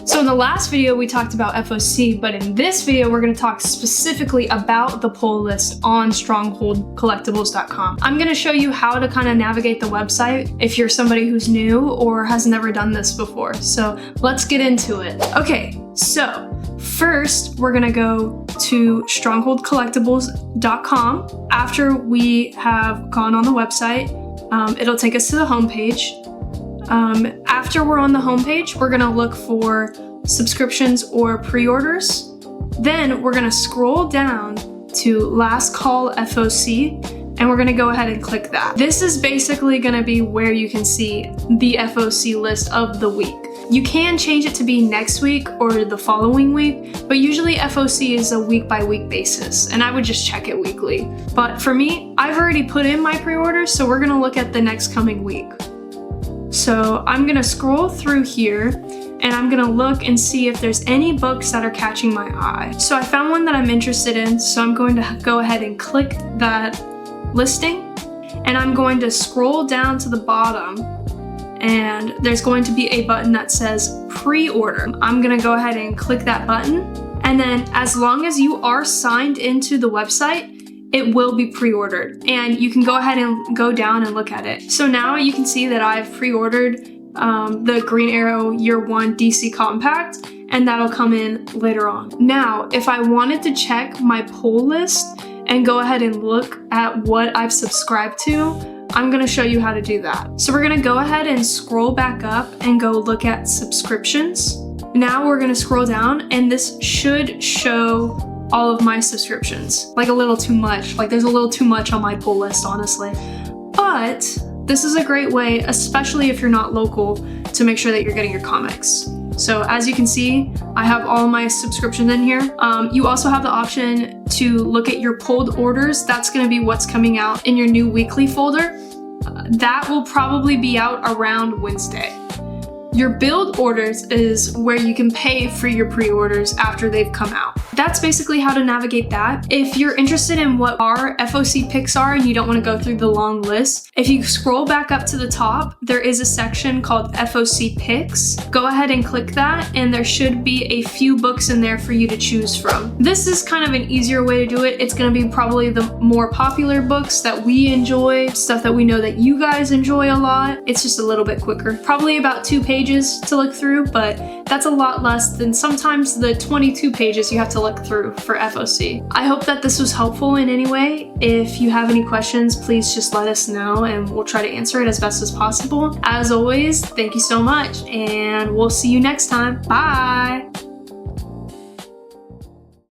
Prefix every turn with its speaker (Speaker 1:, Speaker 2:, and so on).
Speaker 1: So in the last video, we talked about FOC, but in this video, we're gonna talk specifically about the pull list on strongholdcollectibles.com. I'm gonna show you how to kind of navigate the website if you're somebody who's new or has never done this before. So let's get into it. Okay, so first, we're gonna go to strongholdcollectibles.com. After we have gone on the website, it'll take us to the homepage. After we're on the homepage, we're gonna look for subscriptions or pre-orders. Then we're gonna scroll down to last call FOC, and we're gonna go ahead and click that. This is basically gonna be where you can see the FOC list of the week. You can change it to be next week or the following week, but usually FOC is a week by week basis, and I would just check it weekly. But for me, I've already put in my pre-orders, so we're gonna look at the next coming week. So I'm gonna scroll through here and I'm gonna look and see if there's any books that are catching my eye. So I found one that I'm interested in, so I'm going to go ahead and click that listing, and I'm going to scroll down to the bottom, and there's going to be a button that says pre-order. I'm gonna go ahead and click that button, and then as long as you are signed into the website, it will be pre-ordered, and you can go ahead and go down and look at it. So now you can see that I've pre-ordered the Green Arrow Year 1 DC Compact, and that'll come in later on. Now, if I wanted to check my pull list and go ahead and look at what I've subscribed to, I'm gonna show you how to do that. So we're gonna go ahead and scroll back up and go look at subscriptions. Now we're gonna scroll down, and this should show all of my subscriptions. Like a little too much. Like there's a little too much on my pull list, honestly. But this is a great way, especially if you're not local, to make sure that you're getting your comics. So as you can see, I have all my subscriptions in here. You also have the option to look at your pulled orders. That's gonna be what's coming out in your new weekly folder. That will probably be out around Wednesday. Your build orders is where you can pay for your pre-orders after they've come out. That's basically how to navigate that. If you're interested in what our FOC picks are and you don't want to go through the long list, if you scroll back up to the top, there is a section called FOC picks. Go ahead and click that, and there should be a few books in there for you to choose from. This is kind of an easier way to do it. It's going to be probably the more popular books that we enjoy, stuff that we know that you guys enjoy a lot. It's just a little bit quicker. Probably about 2 pages to look through, but that's a lot less than sometimes the 22 pages you have to look through for FOC. I hope that this was helpful in any way. If you have any questions, please just let us know and we'll try to answer it as best as possible. As always, thank you so much, and we'll see you next time. Bye!